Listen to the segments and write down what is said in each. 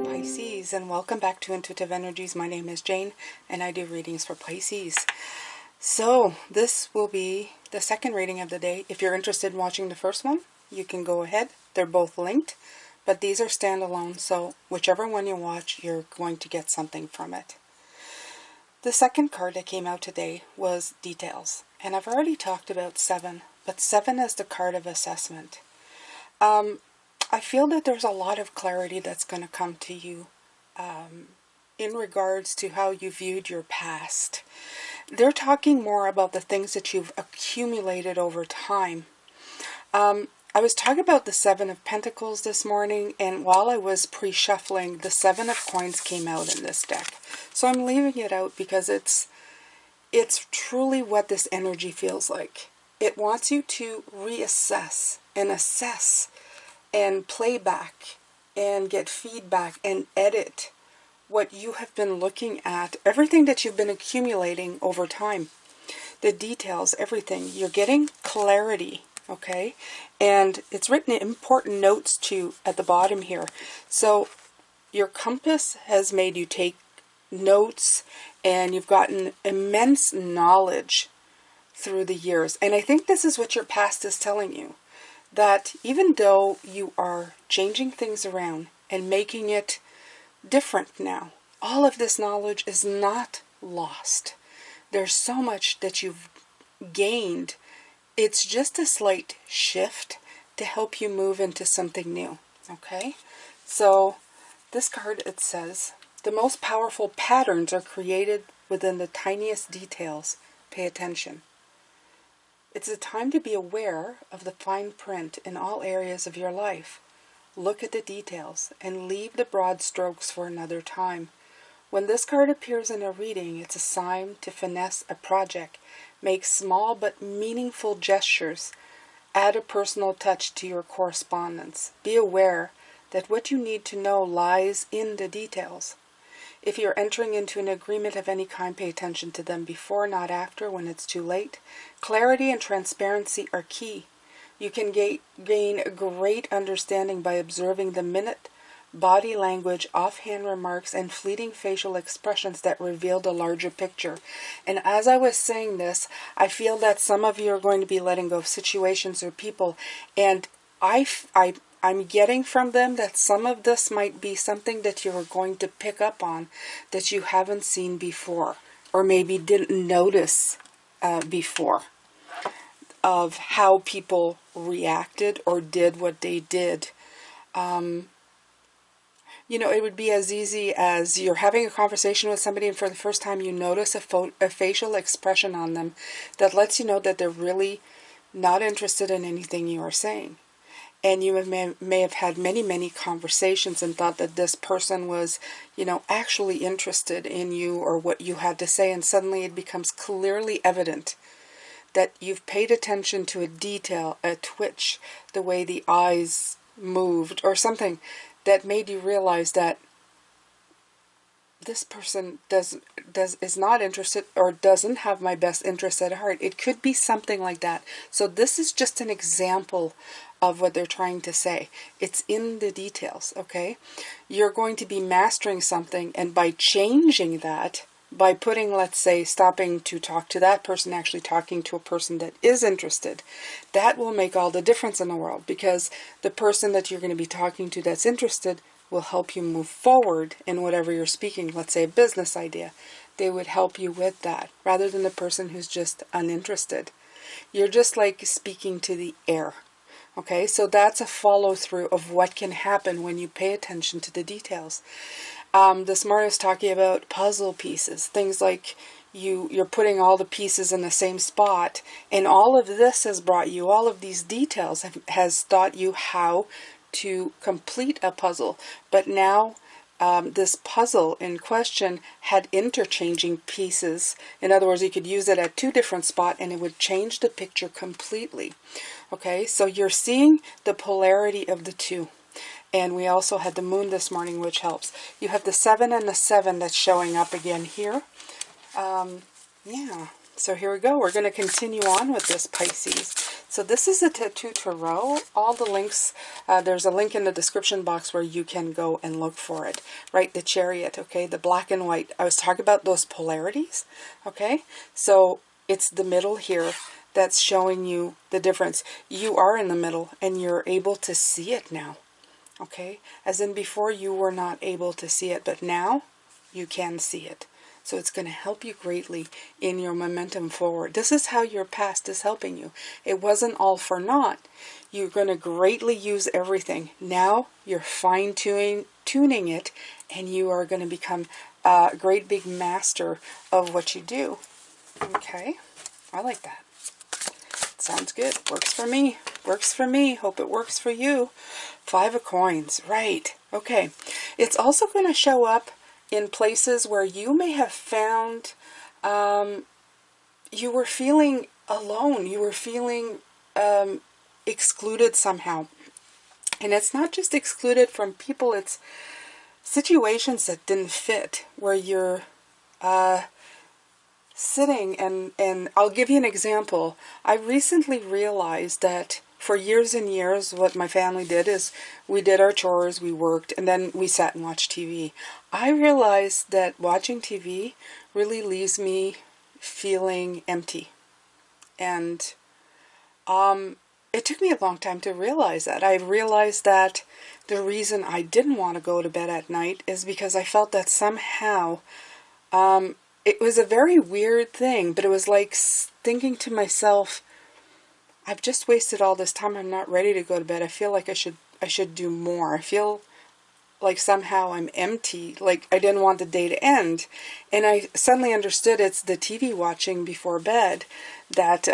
Pisces, and welcome back to Intuitive Energies. My name is Jane, and I do readings for Pisces. So this will be the second reading of the day. If you're interested in watching the first one, you can go ahead. They're both linked, but these are standalone, so whichever one you watch, you're going to get something from it. The second card that came out today was Details, and I've already talked about 7, but 7 is the card of assessment. I feel that there's a lot of clarity that's going to come to you in regards to how you viewed your past. They're talking more about the things that you've accumulated over time. I was talking about the 7 of Pentacles this morning, and while I was pre-shuffling, the 7 of Coins came out in this deck. So I'm leaving it out because it's truly what this energy feels like. It wants you to reassess and assess and play back and get feedback and edit what you have been looking at, everything that you've been accumulating over time, the details, everything. You're getting clarity, okay? And it's written important notes too at the bottom here. So your compass has made you take notes, and you've gotten immense knowledge through the years. And I think this is what your past is telling you, that even though you are changing things around and making it different now, all of this knowledge is not lost. There's so much that you've gained. It's just a slight shift to help you move into something new. Okay? So this card, it says, the most powerful patterns are created within the tiniest details. Pay attention. It's a time to be aware of the fine print in all areas of your life. Look at the details and leave the broad strokes for another time. When this card appears in a reading, it's a sign to finesse a project. Make small but meaningful gestures. Add a personal touch to your correspondence. Be aware that what you need to know lies in the details. If you're entering into an agreement of any kind, pay attention to them before, not after, when it's too late. Clarity and transparency are key. You can gain a great understanding by observing the minute, body language, offhand remarks, and fleeting facial expressions that reveal the larger picture. And as I was saying this, I feel that some of you are going to be letting go of situations or people, and I'm getting from them that some of this might be something that you're going to pick up on that you haven't seen before, or maybe didn't notice before, of how people reacted or did what they did. You know, it would be as easy as you're having a conversation with somebody, and for the first time you notice a facial expression on them that lets you know that they're really not interested in anything you are saying. And you may have had many conversations and thought that this person was, you know, actually interested in you or what you had to say, and suddenly it becomes clearly evident that you've paid attention to a detail, a twitch, the way the eyes moved, or something that made you realize that this person is not interested or doesn't have my best interest at heart. It could be something like that. So this is just an example of what they're trying to say. It's in the details, okay? You're going to be mastering something, and by changing that, by putting, let's say, stopping to talk to that person, actually talking to a person that is interested, that will make all the difference in the world, because the person that you're going to be talking to that's interested will help you move forward in whatever you're speaking. Let's say a business idea. They would help you with that, rather than the person who's just uninterested. You're just like speaking to the air. Okay, so that's a follow-through of what can happen when you pay attention to the details. This morning I was talking about puzzle pieces, things like you're putting all the pieces in the same spot, and all of this has brought you, all of these details has taught you how to complete a puzzle. But now this puzzle in question had interchanging pieces. In other words, you could use it at 2 different spots and it would change the picture completely. Okay, so you're seeing the polarity of the 2. And we also had the moon this morning, which helps. You have the 7 and the 7 that's showing up again here. Yeah, So here we go. We're going to continue on with this, Pisces. So this is the Tattoo Tarot. All the links, there's a link in the description box where you can go and look for it. Right, the Chariot, okay, the black and white. I was talking about those polarities, okay? So it's the middle here that's showing you the difference. You are in the middle and you're able to see it now, okay? As in before you were not able to see it, but now you can see it. So it's going to help you greatly in your momentum forward. This is how your past is helping you. It wasn't all for naught. You're going to greatly use everything. Now you're fine-tuning it, and you are going to become a great big master of what you do. Okay, I like that. Sounds good. Works for me. Works for me. Hope it works for you. 5 of Coins. Right. Okay. It's also going to show up in places where you may have found you were feeling alone, you were feeling excluded somehow. And it's not just excluded from people, it's situations that didn't fit, where you're sitting and I'll give you an example. I recently realized that for years and years, what my family did is we did our chores, we worked, and then we sat and watched TV. I realized that watching TV really leaves me feeling empty. And it took me a long time to realize that. I realized that the reason I didn't want to go to bed at night is because I felt that somehow it was a very weird thing, but it was like thinking to myself, I've just wasted all this time. I'm not ready to go to bed. I feel like I should do more. I feel like somehow I'm empty, like I didn't want the day to end. And I suddenly understood it's the TV watching before bed that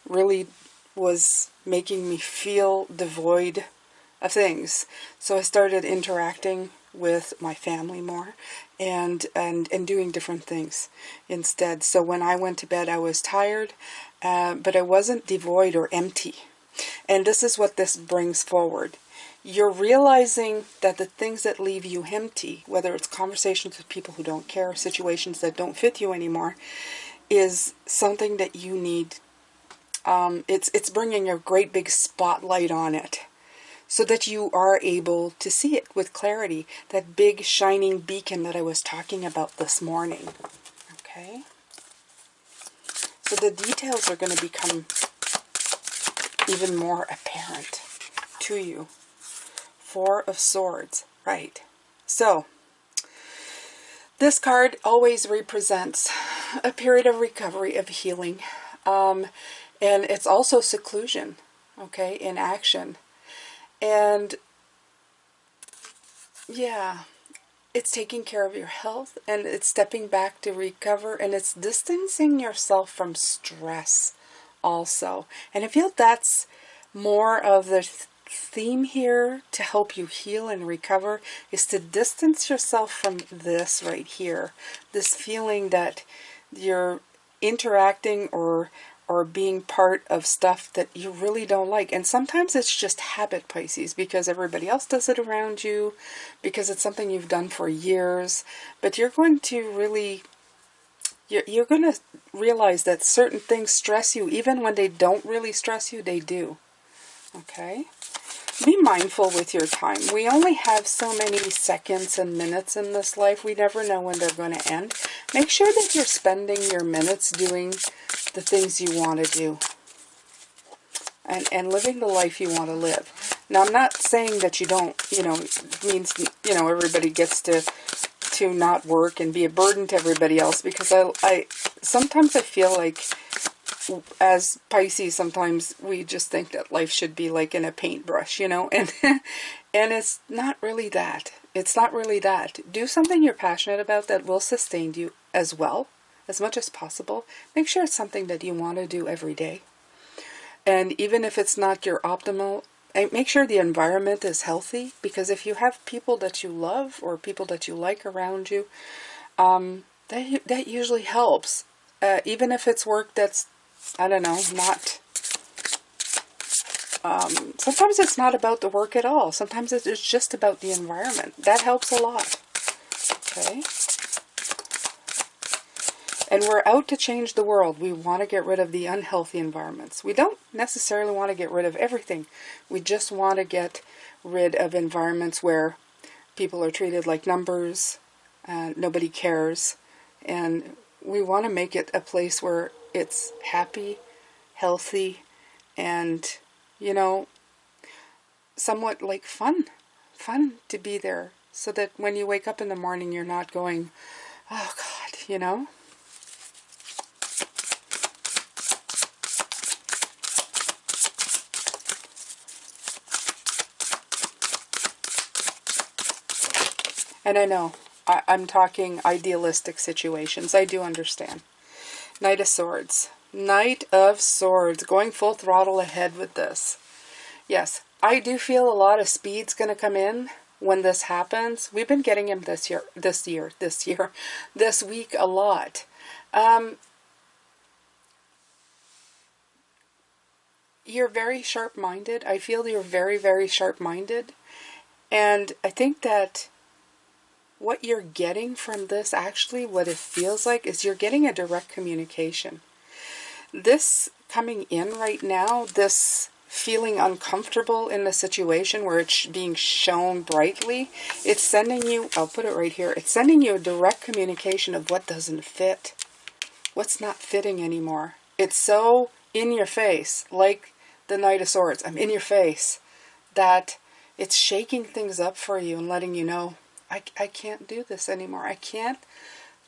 really was making me feel devoid of things. So I started interacting with my family more and doing different things instead. So when I went to bed, I was tired, but I wasn't devoid or empty. And this is what this brings forward. You're realizing that the things that leave you empty, whether it's conversations with people who don't care, situations that don't fit you anymore, is something that you need. It's bringing a great big spotlight on it, so that you are able to see it with clarity. That big shining beacon that I was talking about this morning. Okay? So the details are going to become even more apparent to you. 4 of Swords. Right. So, this card always represents a period of recovery, of healing. And it's also seclusion. Okay? In action. And yeah, it's taking care of your health, and it's stepping back to recover, and it's distancing yourself from stress also. And I feel that's more of the theme here to help you heal and recover, is to distance yourself from this right here. This feeling that you're interacting or being part of stuff that you really don't like. And sometimes it's just habit, Pisces, because everybody else does it around you, because it's something you've done for years. But you're going to really, you're going to realize that certain things stress you. Even when they don't really stress you, they do. Okay? Be mindful with your time. We only have so many seconds and minutes in this life. We never know when they're going to end. Make sure that you're spending your minutes doing the things you want to do. And living the life you want to live. Now, I'm not saying that you don't, means, everybody gets to not work and be a burden to everybody else. Because I sometimes I feel like, as Pisces, sometimes we just think that life should be like in a paintbrush, and it's not really that. It's not really that. Do something you're passionate about that will sustain you as well, as much as possible. Make sure it's something that you want to do every day. And even if it's not your optimal, make sure the environment is healthy, because if you have people that you love or people that you like around you, that usually helps. Even if it's work that's, I don't know, not... sometimes it's not about the work at all. Sometimes it's just about the environment. That helps a lot. Okay? And we're out to change the world. We want to get rid of the unhealthy environments. We don't necessarily want to get rid of everything. We just want to get rid of environments where people are treated like numbers, nobody cares, and we want to make it a place where it's happy, healthy, and, you know, somewhat like fun to be there, so that when you wake up in the morning, you're not going, oh God, you know. And I know, I'm talking idealistic situations. I do understand. Knight of Swords. Knight of Swords. Going full throttle ahead with this. Yes, I do feel a lot of speed's going to come in when this happens. We've been getting him this week a lot. You're very sharp-minded. I feel you're very, very sharp-minded. And I think that what you're getting from this, actually, what it feels like, is you're getting a direct communication. This coming in right now, this feeling uncomfortable in the situation where it's being shown brightly, it's sending you, I'll put it right here, it's sending you a direct communication of what doesn't fit, what's not fitting anymore. It's so in your face, like the Knight of Swords, I'm in your face, that it's shaking things up for you and letting you know, I can't do this anymore. I can't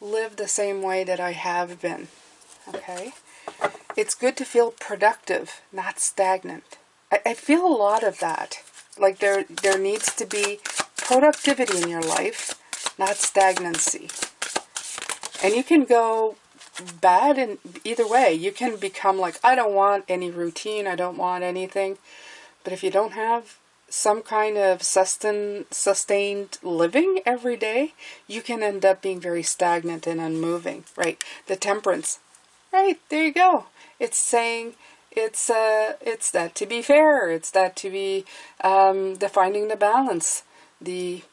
live the same way that I have been. Okay? It's good to feel productive, not stagnant. I feel a lot of that. Like there needs to be productivity in your life, not stagnancy. And you can go bad in either way. You can become like, I don't want any routine, I don't want anything. But if you don't have some kind of sustained living every day, you can end up being very stagnant and unmoving, right? The Temperance, right, there you go. It's saying, it's that to be fair, it's that to be the finding the balance, the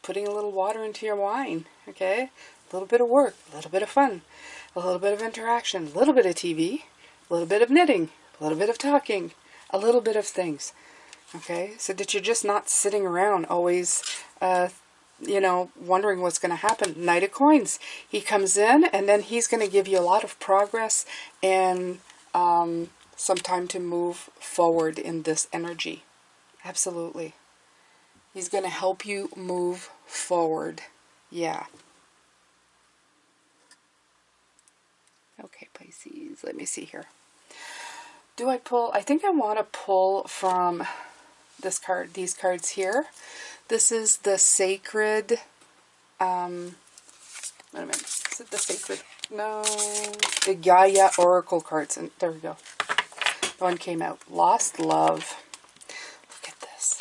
putting a little water into your wine, okay? A little bit of work, a little bit of fun, a little bit of interaction, a little bit of TV, a little bit of knitting, a little bit of talking, a little bit of things, okay? So that you're just not sitting around always, you know, wondering what's going to happen. Knight of Coins. He comes in, and then he's going to give you a lot of progress and some time to move forward in this energy. Absolutely. He's going to help you move forward. Yeah. Okay, Pisces. Let me see here. Do I pull? I think I want to pull from this card, these cards here. This is the Sacred, wait a minute, is it the Sacred? No, the Gaia Oracle cards. And there we go. One came out. Lost Love. Look at this.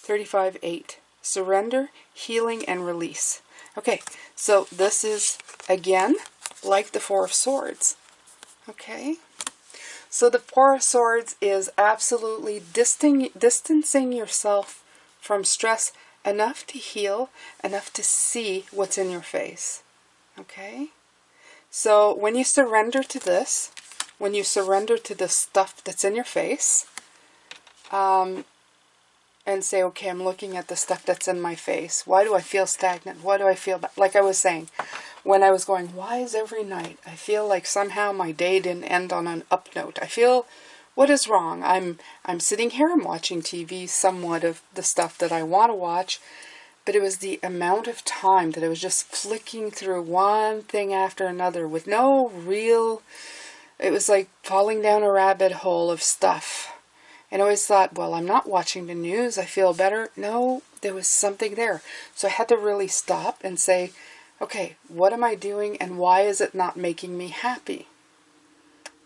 35-8. Surrender, healing, and release. Okay, so this is, again, like the Four of Swords. Okay. So the Four of Swords is absolutely distancing yourself from stress enough to heal, enough to see what's in your face. Okay? So when you surrender to this, when you surrender to the stuff that's in your face, and say, okay, I'm looking at the stuff that's in my face. Why do I feel stagnant? Why do I feel like I was saying, when I was going, why is every night I feel like somehow my day didn't end on an up note? I feel, what is wrong? I'm sitting here, I'm watching TV, somewhat of the stuff that I want to watch, but it was the amount of time that I was just flicking through one thing after another with no real, it was like falling down a rabbit hole of stuff. And I always thought, well, I'm not watching the news, I feel better. No, there was something there. So I had to really stop and say, okay, what am I doing and why is it not making me happy?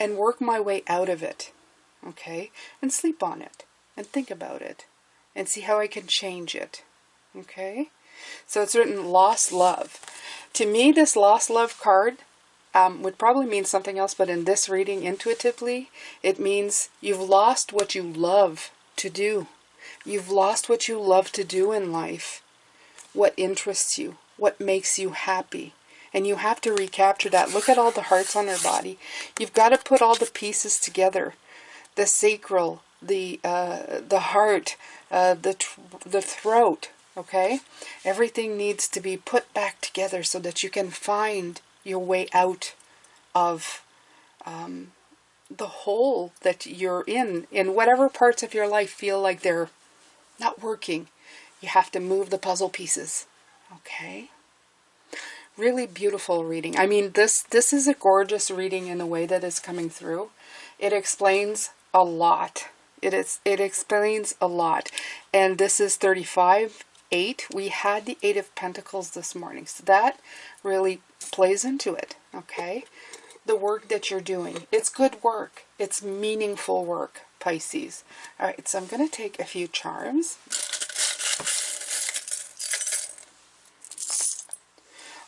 And work my way out of it, okay? And sleep on it, and think about it, and see how I can change it, okay? So it's written Lost Love. To me, this Lost Love card would probably mean something else, but in this reading, intuitively, it means you've lost what you love to do. You've lost what you love to do in life. What interests you, what makes you happy. And you have to recapture that. Look at all the hearts on her body. You've got to put all the pieces together. The sacral, the heart, the throat, okay? Everything needs to be put back together so that you can find your way out of the hole that you're in whatever parts of your life feel like they're not working. You have to move the puzzle pieces, okay? Really beautiful reading. I mean, this is a gorgeous reading in the way that it's coming through. It explains a lot. It explains a lot. And this is 35-8. We had the 8 of Pentacles this morning. So that really plays into it, okay? The work that you're doing. It's good work. It's meaningful work, Pisces. All right, so I'm going to take a few charms.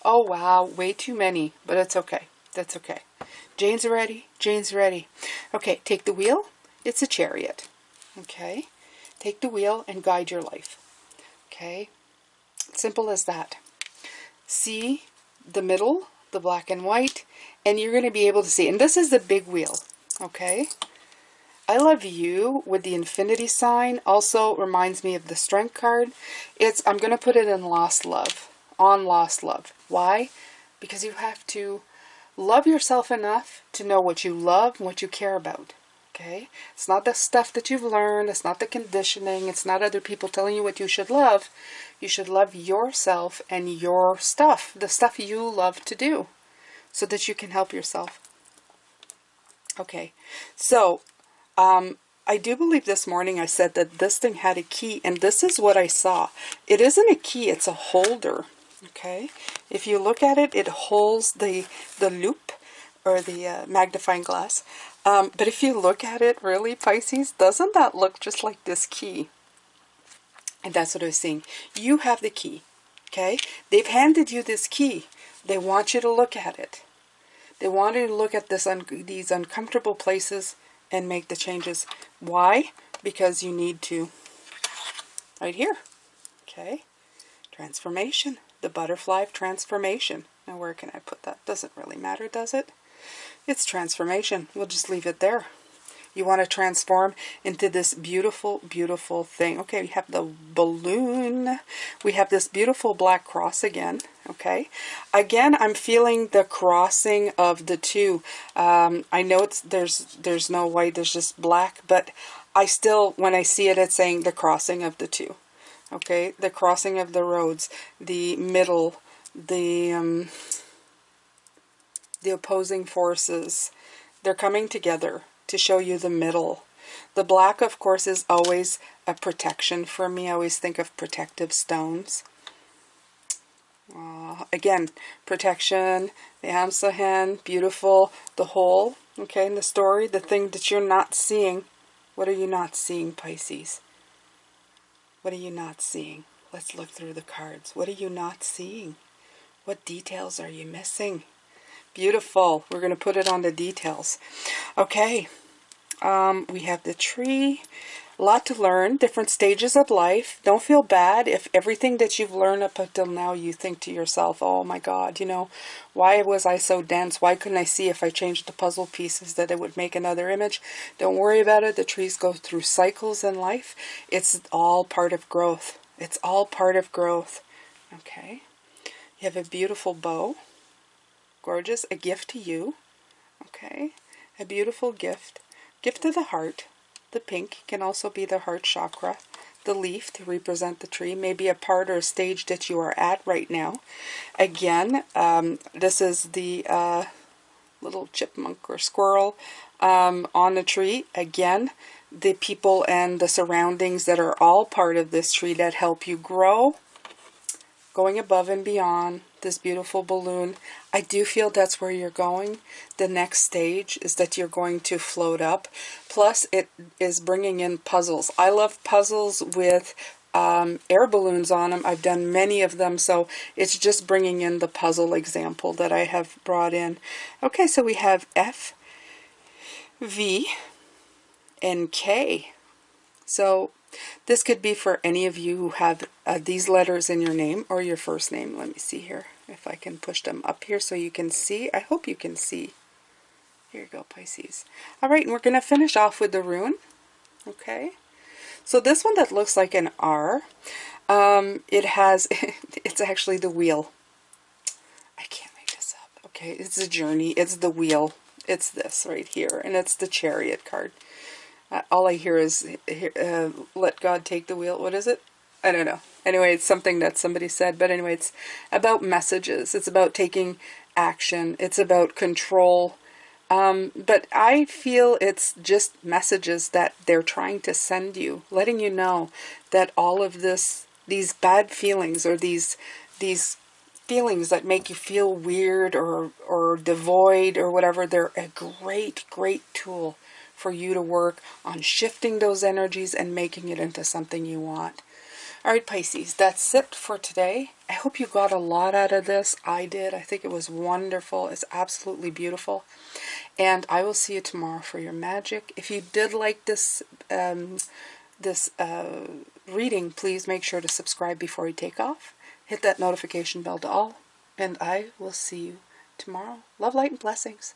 Oh, wow, way too many, but it's okay. That's okay. Jane's ready. Jane's ready. Okay, take the wheel. It's a chariot. Okay, take the wheel and guide your life. Okay, simple as that. See the middle, the black and white, and you're going to be able to see. And this is the big wheel. Okay, I love you with the infinity sign. Also reminds me of the strength card. I'm going to put it in lost love. On lost love. Why? Because you have to love yourself enough to know what you love and what you care about. Okay? It's not the stuff that you've learned. It's not the conditioning. It's not other people telling you what you should love. You should love yourself and your stuff. The stuff you love to do. So that you can help yourself. Okay. So, I do believe this morning I said that this thing had a key. And this is what I saw. It isn't a key. It's a holder. Okay, if you look at it, it holds the loop or the magnifying glass. But if you look at it, really, Pisces, doesn't that look just like this key? And that's what I was saying. You have the key. Okay, they've handed you this key. They want you to look at it. They want you to look at these uncomfortable places and make the changes. Why? Because you need to. Right here. Okay, transformation. The butterfly of transformation. Now where can I put that? Doesn't really matter, does it? It's transformation. We'll just leave it there. You want to transform into this beautiful, beautiful thing. Okay, we have the balloon. We have this beautiful black cross again. Okay. Again, I'm feeling the crossing of the two. I know there's no white, there's just black, but I still, when I see it, it's saying the crossing of the two. Okay, the crossing of the roads, the middle, the opposing forces, they're coming together to show you the middle. The black, of course, is always a protection for me. I always think of protective stones. Again, protection, the Amsahan, beautiful, the whole, okay, in the story, the thing that you're not seeing. What are you not seeing, Pisces? What are you not seeing? Let's look through the cards. What are you not seeing? What details are you missing? Beautiful. We're going to put it on the details. Okay. We have the tree. A lot to learn. Different stages of life. Don't feel bad if everything that you've learned up until now you think to yourself, oh my God, you know, why was I so dense? Why couldn't I see if I changed the puzzle pieces that it would make another image? Don't worry about it. The trees go through cycles in life. It's all part of growth. It's all part of growth. Okay. You have a beautiful bow. Gorgeous. A gift to you. Okay. A beautiful gift. Gift to the heart. The pink can also be the heart chakra. The leaf to represent the tree. Maybe a part or a stage that you are at right now. Again, this is the little chipmunk or squirrel on the tree. Again, the people and the surroundings that are all part of this tree that help you grow. Going above and beyond this beautiful balloon. I do feel that's where you're going. The next stage is that you're going to float up. Plus, it is bringing in puzzles. I love puzzles with air balloons on them. I've done many of them, so it's just bringing in the puzzle example that I have brought in. Okay, so we have F, V, and K. So This could be for any of you who have these letters in your name or your first name. Let me see here if I can push them up here so you can see. I hope you can see. Here you go, Pisces. All right, and we're going to finish off with the rune. Okay. So this one that looks like an R, it has, it's actually the wheel. I can't make this up. Okay, it's a journey. It's the wheel. It's this right here, and it's the Chariot card. All I hear is, let God take the wheel. What is it? I don't know. Anyway, it's something that somebody said, but anyway, it's about messages. It's about taking action. It's about control. But I feel it's just messages that they're trying to send you, letting you know that all of this, these bad feelings or these feelings that make you feel weird or devoid or whatever, they're a great, great tool for you to work on shifting those energies and making it into something you want. All right, Pisces, that's it for today. I hope you got a lot out of this. I did. I think it was wonderful. It's absolutely beautiful. And I will see you tomorrow for your magic. If you did like this reading, please make sure to subscribe before you take off. Hit that notification bell to all. And I will see you tomorrow. Love, light, and blessings.